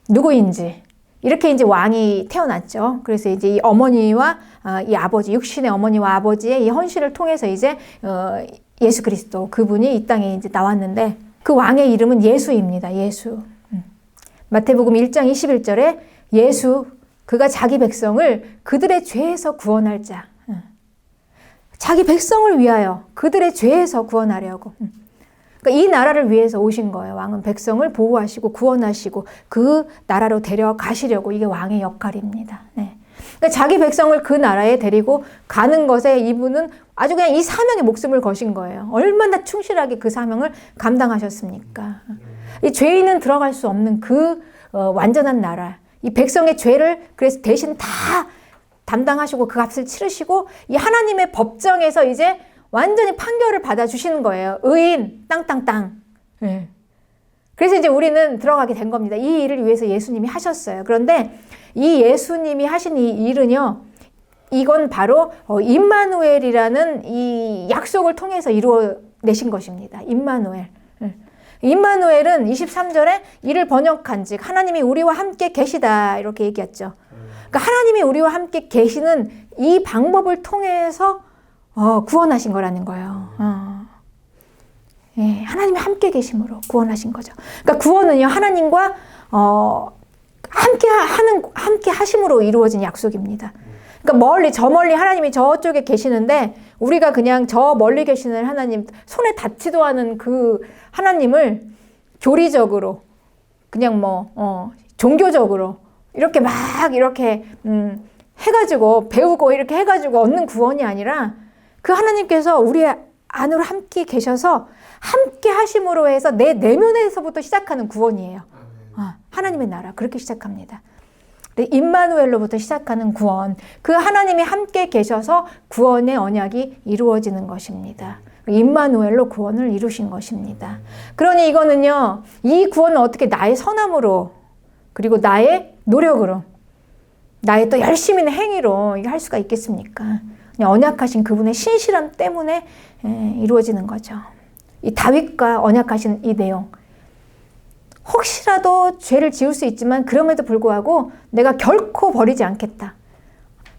누구인지 이렇게 이제 왕이 태어났죠. 그래서 이제 이 어머니와 이 아버지, 육신의 어머니와 아버지의 이 헌신을 통해서 이제 예수 그리스도 그분이 이 땅에 이제 나왔는데 그 왕의 이름은 예수입니다. 예수. 마태복음 1장 21절에 예수, 그가 자기 백성을 그들의 죄에서 구원할 자. 자기 백성을 위하여 그들의 죄에서 구원하려고. 그러니까 이 나라를 위해서 오신 거예요. 왕은 백성을 보호하시고 구원하시고 그 나라로 데려가시려고, 이게 왕의 역할입니다. 네. 그러니까 자기 백성을 그 나라에 데리고 가는 것에 이분은 아주 그냥 이 사명에 목숨을 거신 거예요. 얼마나 충실하게 그 사명을 감당하셨습니까? 이 죄인은 들어갈 수 없는 그 완전한 나라, 이 백성의 죄를 그래서 대신 다 담당하시고 그 값을 치르시고 이 하나님의 법정에서 이제 완전히 판결을 받아주시는 거예요. 의인 땅땅땅. 네. 그래서 이제 우리는 들어가게 된 겁니다. 이 일을 위해서 예수님이 하셨어요. 그런데 이 예수님이 하신 이 일은요, 이건 바로 임마누엘이라는 이 약속을 통해서 이루어내신 것입니다. 임마누엘. 임마누엘은 23절에 이를 번역한 즉 하나님이 우리와 함께 계시다 이렇게 얘기했죠. 그러니까 하나님이 우리와 함께 계시는 이 방법을 통해서 구원하신 거라는 거예요. 예, 하나님이 함께 계심으로 구원하신 거죠. 그러니까 구원은요, 하나님과 함께 하심으로 이루어진 약속입니다. 그러니까 저 멀리 하나님이 저쪽에 계시는데 우리가 그냥 저 멀리 계시는 하나님, 손에 닿지도 않은 그 하나님을 교리적으로 그냥 종교적으로 이렇게 막 이렇게 해가지고 배우고 이렇게 해가지고 얻는 구원이 아니라 그 하나님께서 우리 안으로 함께 계셔서 함께 하심으로 해서 내 내면에서부터 시작하는 구원이에요. 하나님의 나라 그렇게 시작합니다. 임마누엘로부터 시작하는 구원, 그 하나님이 함께 계셔서 구원의 언약이 이루어지는 것입니다. 임마누엘로 구원을 이루신 것입니다. 그러니 이거는요, 이 구원은 어떻게 나의 선함으로 그리고 나의 노력으로 나의 또 열심히 있는 행위로 이게 할 수가 있겠습니까? 그냥 언약하신 그분의 신실함 때문에 이루어지는 거죠. 이 다윗과 언약하신 이 내용, 혹시라도 죄를 지을 수 있지만 그럼에도 불구하고 내가 결코 버리지 않겠다.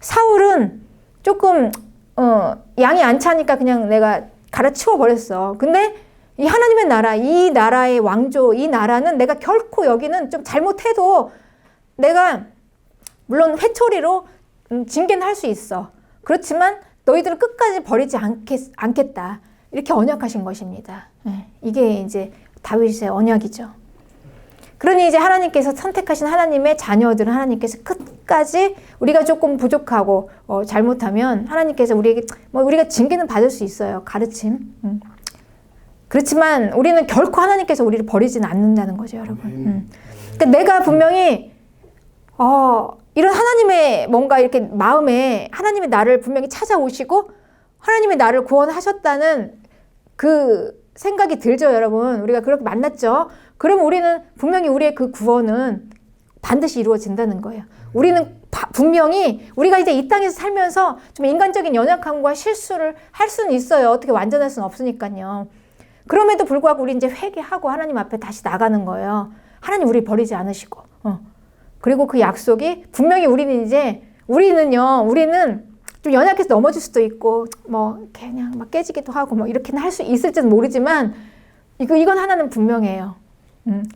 사울은 조금 양이 안 차니까 그냥 내가 갈아치워 버렸어. 근데 이 하나님의 나라, 이 나라의 왕조, 이 나라는 내가 결코 여기는 좀 잘못해도 내가 물론 회초리로 징계는 할 수 있어. 그렇지만 너희들은 끝까지 버리지 않겠다. 이렇게 언약하신 것입니다. 이게 이제 다윗의 언약이죠. 그러니 이제 하나님께서 선택하신 하나님의 자녀들은 하나님께서 끝까지 우리가 조금 부족하고 잘못하면 하나님께서 우리에게 우리가 징계는 받을 수 있어요. 가르침. 그렇지만 우리는 결코 하나님께서 우리를 버리지는 않는다는 거죠, 여러분. 그러니까 내가 분명히 이런 하나님의 뭔가 이렇게 마음에 하나님의 나를 분명히 찾아오시고 하나님의 나를 구원하셨다는 그 생각이 들죠, 여러분. 우리가 그렇게 만났죠. 그럼 우리는 분명히 우리의 그 구원은 반드시 이루어진다는 거예요. 우리는 분명히 우리가 이제 이 땅에서 살면서 좀 인간적인 연약함과 실수를 할 수는 있어요. 어떻게 완전할 수는 없으니까요. 그럼에도 불구하고 우리 이제 회개하고 하나님 앞에 다시 나가는 거예요. 하나님 우리 버리지 않으시고. 그리고 그 약속이 분명히 우리는 좀 연약해서 넘어질 수도 있고 그냥 막 깨지기도 하고 이렇게는 할 수 있을지는 모르지만 이건 하나는 분명해요.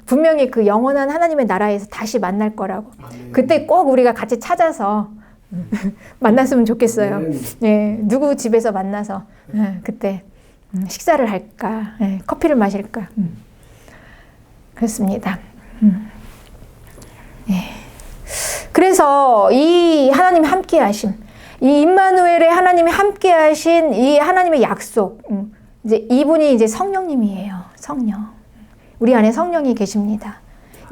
분명히 그 영원한 하나님의 나라에서 다시 만날 거라고. 그때 꼭 우리가 같이 찾아서 만났으면 좋겠어요. 예, 누구 집에서 만나서 그때 식사를 할까, 커피를 마실까. 그렇습니다. 네. 그래서 이 하나님의 함께하심, 이 임마누엘의 하나님이 함께하신 이 하나님의 약속, 이제 이분이 이제 성령님이에요. 성령. 우리 안에 성령이 계십니다.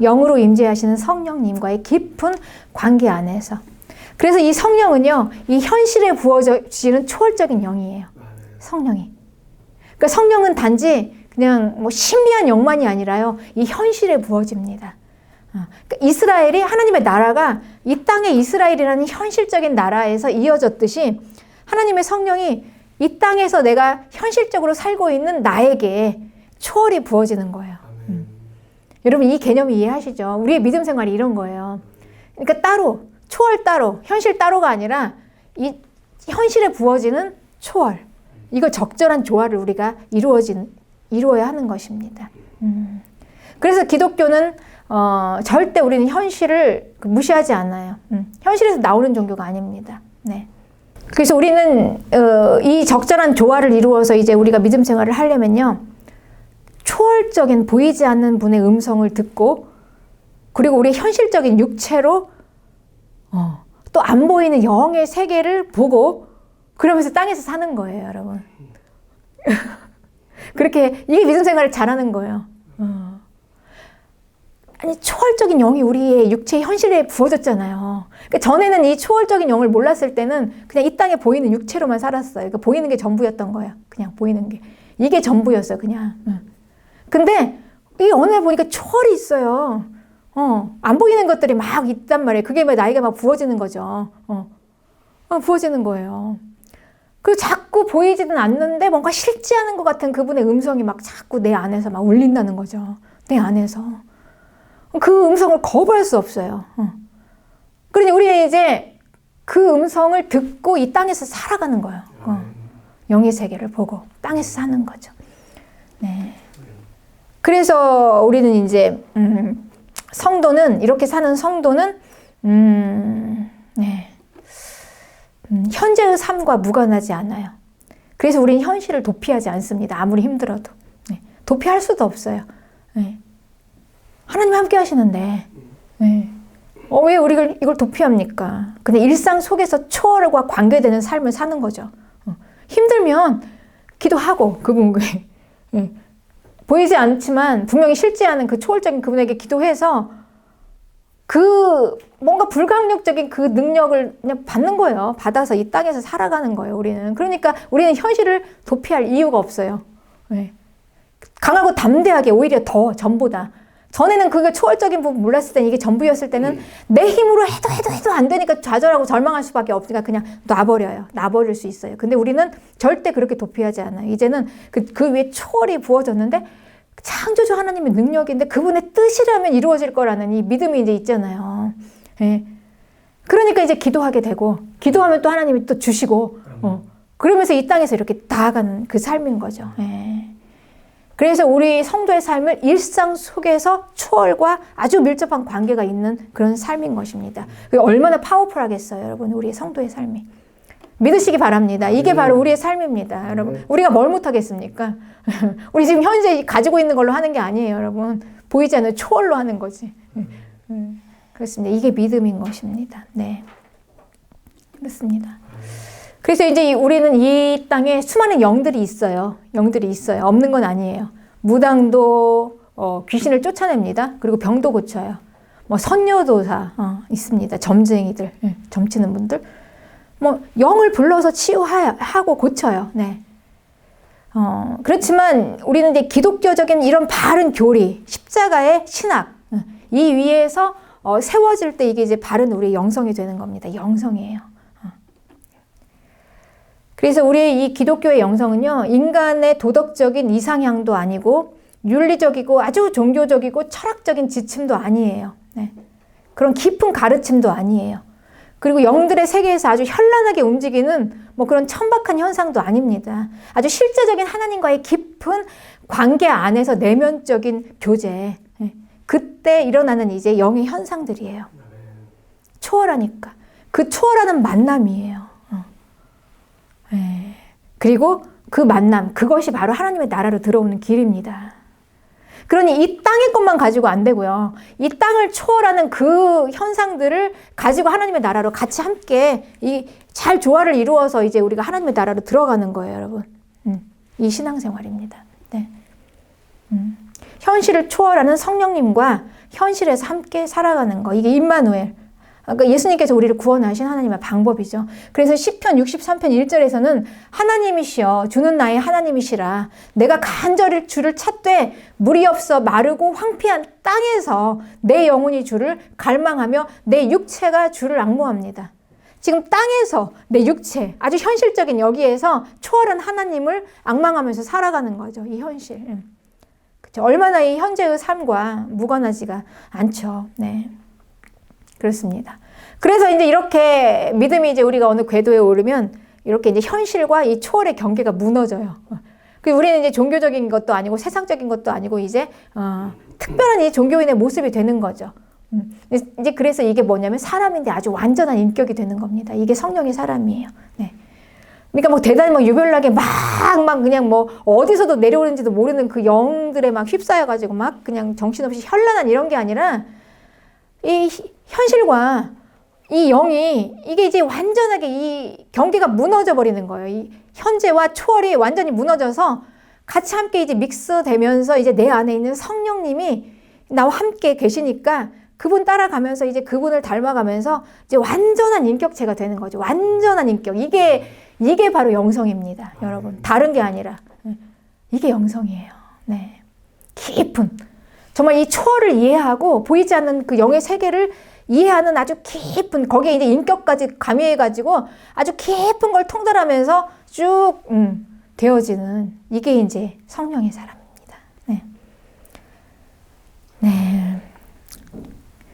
영으로 임재하시는 성령님과의 깊은 관계 안에서. 그래서 이 성령은요, 이 현실에 부어지는 초월적인 영이에요. 성령이. 그러니까 성령은 단지 그냥 뭐 신비한 영만이 아니라요, 이 현실에 부어집니다. 그러니까 이스라엘이, 하나님의 나라가 이 땅의 이스라엘이라는 현실적인 나라에서 이어졌듯이 하나님의 성령이 이 땅에서 내가 현실적으로 살고 있는 나에게 초월이 부어지는 거예요. 여러분 이 개념이 이해하시죠? 우리의 믿음 생활이 이런 거예요. 그러니까 따로, 초월 따로, 현실 따로가 아니라 이 현실에 부어지는 초월. 이걸 적절한 조화를 우리가 이루어야 하는 것입니다. 그래서 기독교는 절대 우리는 현실을 무시하지 않아요. 현실에서 나오는 종교가 아닙니다. 네. 그래서 우리는 이 적절한 조화를 이루어서 이제 우리가 믿음 생활을 하려면요, 초월적인 보이지 않는 분의 음성을 듣고, 그리고 우리 현실적인 육체로 또 안 보이는 영의 세계를 보고, 그러면서 땅에서 사는 거예요, 여러분. 그렇게 이게 믿음 생활을 잘하는 거예요. 아니, 초월적인 영이 우리의 육체의 현실에 부어졌잖아요. 그러니까 전에는 이 초월적인 영을 몰랐을 때는 그냥 이 땅에 보이는 육체로만 살았어요. 그러니까 보이는 게 전부였던 거예요. 그냥 보이는 게. 이게 전부였어요, 그냥. 근데 이 어느 날 보니까 초월이 있어요. 안 보이는 것들이 막 있단 말이에요. 그게 막 나이가 막 부어지는 거죠. 부어지는 거예요. 그리고 자꾸 보이지는 않는데 뭔가 실지 않은 것 같은 그분의 음성이 막 자꾸 내 안에서 막 울린다는 거죠. 내 안에서. 그 음성을 거부할 수 없어요. 그러니 우리는 이제 그 음성을 듣고 이 땅에서 살아가는 거예요. 영의 세계를 보고 땅에서 사는 거죠. 네. 그래서 우리는 이제 성도는, 이렇게 사는 성도는 네. 현재의 삶과 무관하지 않아요. 그래서 우리는 현실을 도피하지 않습니다. 아무리 힘들어도. 네. 도피할 수도 없어요. 네. 하나님 함께 하시는데 네. 왜 우리가 이걸 도피합니까? 근데 일상 속에서 초월과 관계되는 삶을 사는 거죠. 힘들면 기도하고 그분께 네. 보이지 않지만 분명히 실지 않은 그 초월적인 그분에게 기도해서 그 뭔가 불가항력적인 그 능력을 그냥 받는 거예요. 받아서 이 땅에서 살아가는 거예요, 우리는. 그러니까 우리는 현실을 도피할 이유가 없어요. 네. 강하고 담대하게, 오히려 더 전보다. 전에는 그게 초월적인 부분 몰랐을 때는, 이게 전부였을 때는 내 힘으로 해도 안 되니까 좌절하고 절망할 수밖에 없으니까 그냥 놔버려요. 놔버릴 수 있어요. 근데 우리는 절대 그렇게 도피하지 않아요. 이제는 그 위에 초월이 부어졌는데 창조주 하나님의 능력인데 그분의 뜻이라면 이루어질 거라는 이 믿음이 이제 있잖아요. 예. 그러니까 이제 기도하게 되고, 기도하면 또 하나님이 또 주시고, 그러면서 이 땅에서 이렇게 나아가는 그 삶인 거죠. 예. 그래서 우리 성도의 삶을 일상 속에서 초월과 아주 밀접한 관계가 있는 그런 삶인 것입니다. 얼마나 파워풀하겠어요, 여러분, 우리 성도의 삶이. 믿으시기 바랍니다. 이게 바로 우리의 삶입니다, 여러분. 우리가 뭘 못하겠습니까? 우리 지금 현재 가지고 있는 걸로 하는 게 아니에요, 여러분. 보이지 않는 초월로 하는 거지. 그렇습니다. 이게 믿음인 것입니다. 네. 그렇습니다. 그래서 이제 우리는 이 땅에 수많은 영들이 있어요. 영들이 있어요. 없는 건 아니에요. 무당도 귀신을 쫓아냅니다. 그리고 병도 고쳐요. 뭐 선녀도사 있습니다. 점쟁이들, 점치는 분들. 뭐 영을 불러서 치유하고 고쳐요. 네. 그렇지만 우리는 이제 기독교적인 이런 바른 교리, 십자가의 신학, 이 위에서 세워질 때 이게 이제 바른 우리의 영성이 되는 겁니다. 영성이에요. 그래서 우리의 이 기독교의 영성은요, 인간의 도덕적인 이상향도 아니고, 윤리적이고 아주 종교적이고 철학적인 지침도 아니에요. 네. 그런 깊은 가르침도 아니에요. 그리고 영들의 세계에서 아주 현란하게 움직이는 뭐 그런 천박한 현상도 아닙니다. 아주 실제적인 하나님과의 깊은 관계 안에서 내면적인 교제. 네. 그때 일어나는 이제 영의 현상들이에요. 초월하니까. 그 초월하는 만남이에요. 그리고 그 만남, 그것이 바로 하나님의 나라로 들어오는 길입니다. 그러니 이 땅의 것만 가지고 안 되고요. 이 땅을 초월하는 그 현상들을 가지고 하나님의 나라로 같이 함께 잘 조화를 이루어서 이제 우리가 하나님의 나라로 들어가는 거예요, 여러분. 이 신앙생활입니다. 네. 현실을 초월하는 성령님과 현실에서 함께 살아가는 거. 이게 임마누엘. 그러니까 예수님께서 우리를 구원하신 하나님의 방법이죠. 그래서 시편 63편 1절에서는 하나님이시여 주는 나의 하나님이시라 내가 간절히 주를 찾되 물이 없어 마르고 황폐한 땅에서 내 영혼이 주를 갈망하며 내 육체가 주를 앙모합니다. 지금 땅에서 내 육체, 아주 현실적인 여기에서 초월한 하나님을 앙망하면서 살아가는 거죠. 이 현실. 그렇죠. 얼마나 이 현재의 삶과 무관하지가 않죠. 네. 그렇습니다. 그래서 이제 이렇게 믿음이 이제 우리가 어느 궤도에 오르면 이렇게 이제 현실과 이 초월의 경계가 무너져요. 우리는 이제 종교적인 것도 아니고 세상적인 것도 아니고 이제 특별한 이 종교인의 모습이 되는 거죠. 이제 그래서 이게 뭐냐면 사람인데 아주 완전한 인격이 되는 겁니다. 이게 성령의 사람이에요. 네. 그러니까 뭐 대단히 뭐 유별나게 막 그냥 뭐 어디서도 내려오는지도 모르는 그 영들에 막 휩싸여가지고 막 그냥 정신없이 현란한 이런 게 아니라 이 현실과 이 영이 이게 이제 완전하게 이 경계가 무너져 버리는 거예요. 이 현재와 초월이 완전히 무너져서 같이 함께 이제 믹스되면서 이제 내 안에 있는 성령님이 나와 함께 계시니까 그분 따라가면서 이제 그분을 닮아가면서 이제 완전한 인격체가 되는 거죠. 완전한 인격. 이게 바로 영성입니다. 여러분. 다른 게 아니라. 이게 영성이에요. 네. 깊은. 정말 이 초월을 이해하고 보이지 않는 그 영의 세계를 이해하는 아주 깊은, 거기에 이제 인격까지 가미해가지고 아주 깊은 걸 통달하면서 쭉, 되어지는 이게 이제 성령의 사람입니다. 네. 네.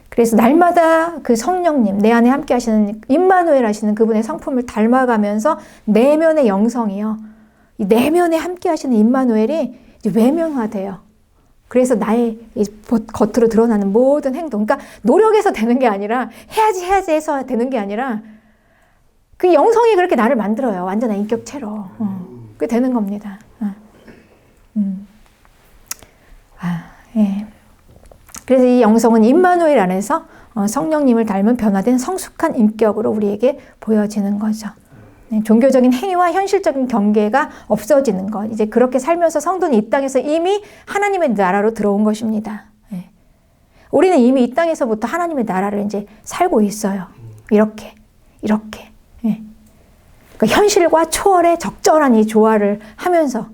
그래서 날마다 그 성령님, 내 안에 함께 하시는 임마누엘 하시는 그분의 성품을 닮아가면서 내면의 영성이요. 이 내면에 함께 하시는 임마누엘이 외면화돼요. 그래서 나의 겉으로 드러나는 모든 행동, 그러니까 노력해서 되는 게 아니라 해야지 해서 되는 게 아니라 그 영성이 그렇게 나를 만들어요. 완전한 인격체로. 그게 되는 겁니다. 예. 그래서 이 영성은 임마누엘 안에서 성령님을 닮은 변화된 성숙한 인격으로 우리에게 보여지는 거죠. 네, 종교적인 행위와 현실적인 경계가 없어지는 것. 이제 그렇게 살면서 성도는 이 땅에서 이미 하나님의 나라로 들어온 것입니다. 네. 우리는 이미 이 땅에서부터 하나님의 나라를 이제 살고 있어요. 이렇게. 네. 그러니까 현실과 초월의 적절한 이 조화를 하면서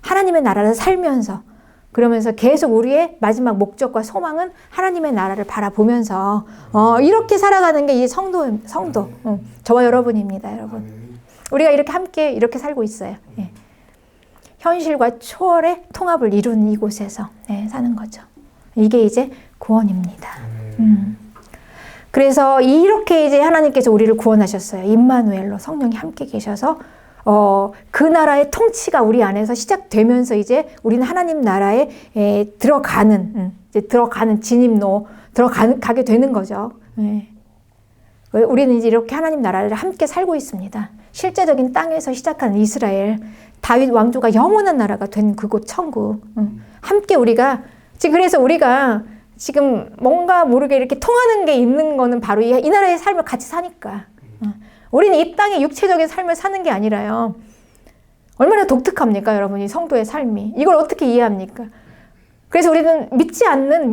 하나님의 나라를 살면서 그러면서 계속 우리의 마지막 목적과 소망은 하나님의 나라를 바라보면서 이렇게 살아가는 게 이 성도 저와 여러분입니다, 여러분. 우리가 이렇게 함께 이렇게 살고 있어요. 예. 현실과 초월의 통합을 이룬 이곳에서 사는 거죠. 이게 이제 구원입니다. 그래서 이렇게 이제 하나님께서 우리를 구원하셨어요. 임마누엘로 성령이 함께 계셔서 그 나라의 통치가 우리 안에서 시작되면서 이제 우리는 하나님 나라에 들어가는 진입로 가게 되는 거죠. 예. 우리는 이제 이렇게 하나님 나라를 함께 살고 있습니다. 실제적인 땅에서 시작한 이스라엘, 다윗 왕조가 영원한 나라가 된 그곳 천국. 함께 우리가 그래서 우리가 지금 뭔가 모르게 이렇게 통하는 게 있는 거는 바로 이 나라의 삶을 같이 사니까. 우리는 이 땅의 육체적인 삶을 사는 게 아니라요. 얼마나 독특합니까, 여러분이 성도의 삶이. 이걸 어떻게 이해합니까? 그래서 우리는 믿지 않는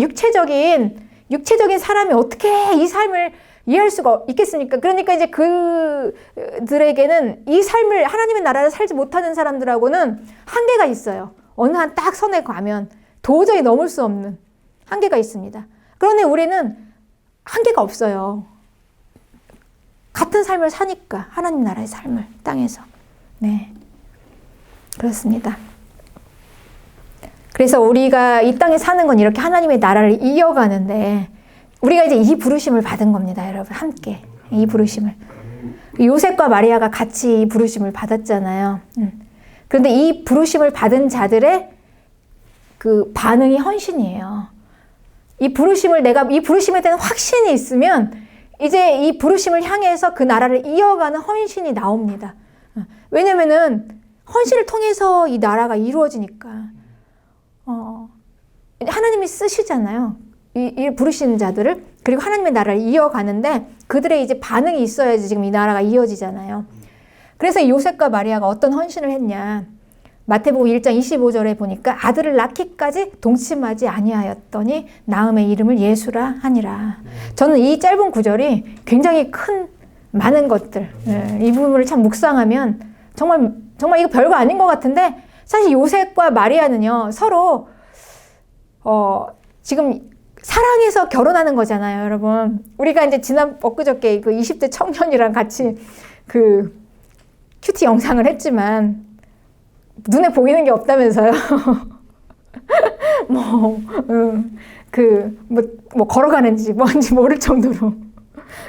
육체적인 사람이 어떻게 이 삶을 이해할 수가 있겠습니까? 그러니까 이제 그들에게는 이 삶을 하나님의 나라를 살지 못하는 사람들하고는 한계가 있어요. 어느 한 딱 선에 가면 도저히 넘을 수 없는 한계가 있습니다. 그런데 우리는 한계가 없어요. 같은 삶을 사니까 하나님 나라의 삶을 땅에서. 네, 그렇습니다. 그래서 우리가 이 땅에 사는 건 이렇게 하나님의 나라를 이어가는데 우리가 이제 이 부르심을 받은 겁니다, 여러분. 함께 이 부르심을. 요셉과 마리아가 같이 이 부르심을 받았잖아요. 그런데 이 부르심을 받은 자들의 그 반응이 헌신이에요. 이 부르심에 대한 확신이 있으면 이제 이 부르심을 향해서 그 나라를 이어가는 헌신이 나옵니다. 왜냐면은 헌신을 통해서 이 나라가 이루어지니까. 하나님이 쓰시잖아요. 이 부르신 자들을. 그리고 하나님의 나라를 이어가는데 그들의 이제 반응이 있어야지 지금 이 나라가 이어지잖아요. 그래서 요셉과 마리아가 어떤 헌신을 했냐. 마태복음 1장 25절에 보니까 아들을 낳기까지 동침하지 아니하였더니 낳음의 이름을 예수라 하니라. 저는 이 짧은 구절이 굉장히 많은 것들, 이 부분을 참 묵상하면 정말 이거 별거 아닌 것 같은데 사실 요셉과 마리아는요 서로 지금 사랑해서 결혼하는 거잖아요, 여러분. 우리가 이제 엊그저께 그 20대 청년이랑 같이 그 큐티 영상을 했지만 눈에 보이는 게 없다면서요. 걸어가는지 뭔지 모를 정도로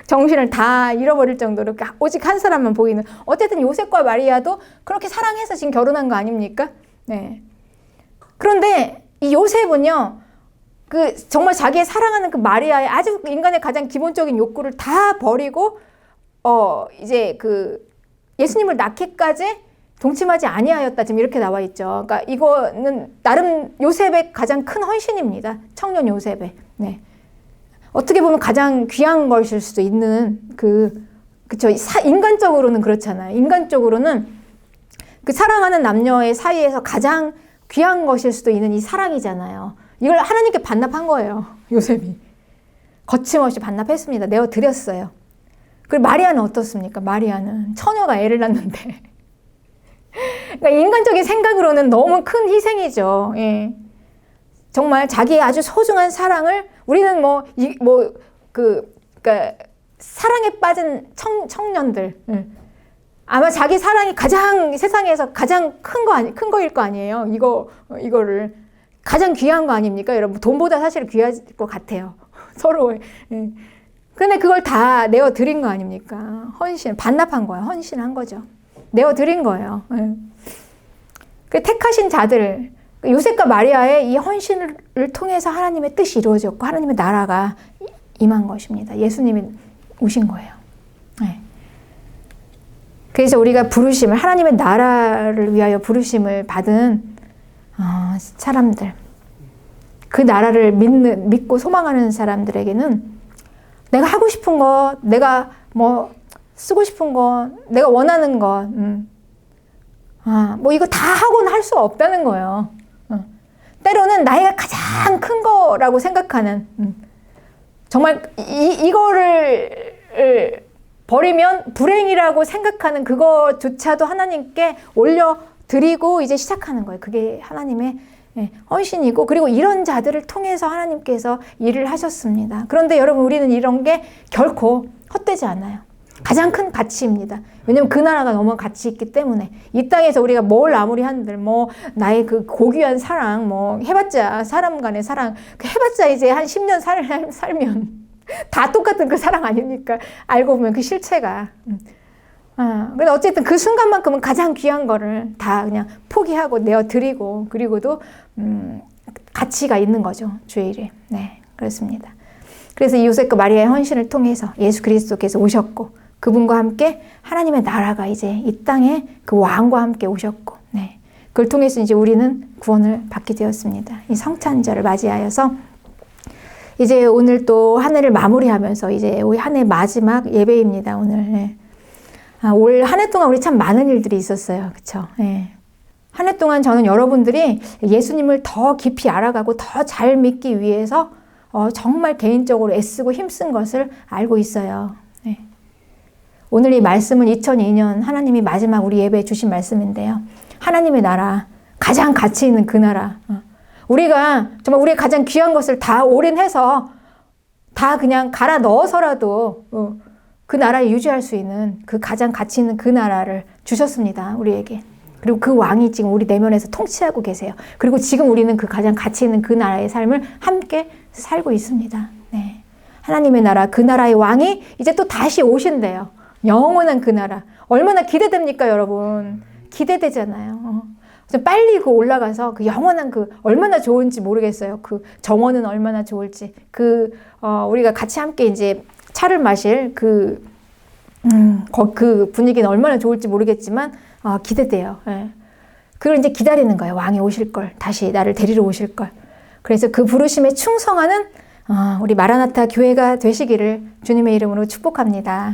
정신을 다 잃어버릴 정도로 오직 한 사람만 보이는. 어쨌든 요셉과 마리아도 그렇게 사랑해서 지금 결혼한 거 아닙니까? 네. 그런데 이 요셉은요, 정말 자기의 사랑하는 그 마리아의 아주 인간의 가장 기본적인 욕구를 다 버리고, 이제 예수님을 낳기까지 동침하지 아니하였다. 지금 이렇게 나와 있죠. 그러니까 이거는 나름 요셉의 가장 큰 헌신입니다. 청년 요셉의. 네. 어떻게 보면 가장 귀한 것일 수도 있는 그쵸. 인간적으로는 그렇잖아요. 인간적으로는 그 사랑하는 남녀의 사이에서 가장 귀한 것일 수도 있는 이 사랑이잖아요. 이걸 하나님께 반납한 거예요. 요셉이. 거침없이 반납했습니다. 내어드렸어요. 그리고 마리아는 어떻습니까? 마리아는 처녀가 애를 낳는데. 그러니까 인간적인 생각으로는 너무 큰 희생이죠. 예. 정말 자기의 아주 소중한 사랑을 우리는 그러니까 사랑에 빠진 청년들. 아마 자기 사랑이 세상에서 가장 큰 거일 거 아니에요. 이거를. 가장 귀한 거 아닙니까? 여러분, 돈보다 사실 귀할 것 같아요. 서로. 예. 근데 그걸 다 내어드린 거 아닙니까? 반납한 거예요. 헌신한 거죠. 내어드린 거예요. 예. 그 택하신 자들, 요셉과 마리아의 이 헌신을 통해서 하나님의 뜻이 이루어졌고 하나님의 나라가 임한 것입니다. 예수님이 오신 거예요. 네. 그래서 우리가 하나님의 나라를 위하여 부르심을 받은 사람들, 그 나라를 믿고 소망하는 사람들에게는 내가 하고 싶은 것, 내가 쓰고 싶은 것, 내가 원하는 것, 이거 다 하고는 할 수 없다는 거예요. 때로는 나이가 가장 큰 거라고 생각하는, 정말 이거를 버리면 불행이라고 생각하는 그거조차도 하나님께 올려드리고 이제 시작하는 거예요. 그게 하나님의 헌신이고, 그리고 이런 자들을 통해서 하나님께서 일을 하셨습니다. 그런데 여러분, 우리는 이런 게 결코 헛되지 않아요. 가장 큰 가치입니다. 왜냐면 그 나라가 너무 가치 있기 때문에. 이 땅에서 우리가 뭘 아무리 한들 나의 그 고귀한 사랑, 해봤자 사람 간의 사랑, 해봤자 이제 한 10년 살면 다 똑같은 그 사랑 아닙니까? 알고 보면 그 실체가. 근데 어쨌든 그 순간만큼은 가장 귀한 거를 다 그냥 포기하고 내어드리고, 그리고도 가치가 있는 거죠. 주의 일에. 네, 그렇습니다. 그래서 이 요셉과 마리아의 헌신을 통해서 예수 그리스도께서 오셨고, 그분과 함께 하나님의 나라가 이제 이 땅에 그 왕과 함께 오셨고, 네. 그걸 통해서 이제 우리는 구원을 받게 되었습니다. 이 성탄절을 맞이하여서 이제 오늘 또 한 해를 마무리하면서 이제 우리 한 해 마지막 예배입니다, 오늘. 네. 올 한 해 동안 우리 참 많은 일들이 있었어요. 그쵸? 네. 한 해 동안 저는 여러분들이 예수님을 더 깊이 알아가고 더 잘 믿기 위해서 정말 개인적으로 애쓰고 힘쓴 것을 알고 있어요. 네. 오늘 이 말씀은 2002년 하나님이 마지막 우리 예배에 주신 말씀인데요. 하나님의 나라, 가장 가치 있는 그 나라. 우리가 정말 우리의 가장 귀한 것을 다 올인해서 다 그냥 갈아 넣어서라도 그 나라를 유지할 수 있는 그 가장 가치 있는 그 나라를 주셨습니다. 우리에게. 그리고 그 왕이 지금 우리 내면에서 통치하고 계세요. 그리고 지금 우리는 그 가장 가치 있는 그 나라의 삶을 함께 살고 있습니다. 네. 하나님의 나라, 그 나라의 왕이 이제 또 다시 오신대요. 영원한 그 나라. 얼마나 기대됩니까, 여러분? 기대되잖아요. 빨리 올라가서 그 영원한 얼마나 좋은지 모르겠어요. 그 정원은 얼마나 좋을지. 우리가 같이 함께 이제 차를 마실 그 분위기는 얼마나 좋을지 모르겠지만, 기대돼요. 예. 그걸 이제 기다리는 거예요. 왕이 오실 걸. 다시 나를 데리러 오실 걸. 그래서 그 부르심에 충성하는 우리 마라나타 교회가 되시기를 주님의 이름으로 축복합니다.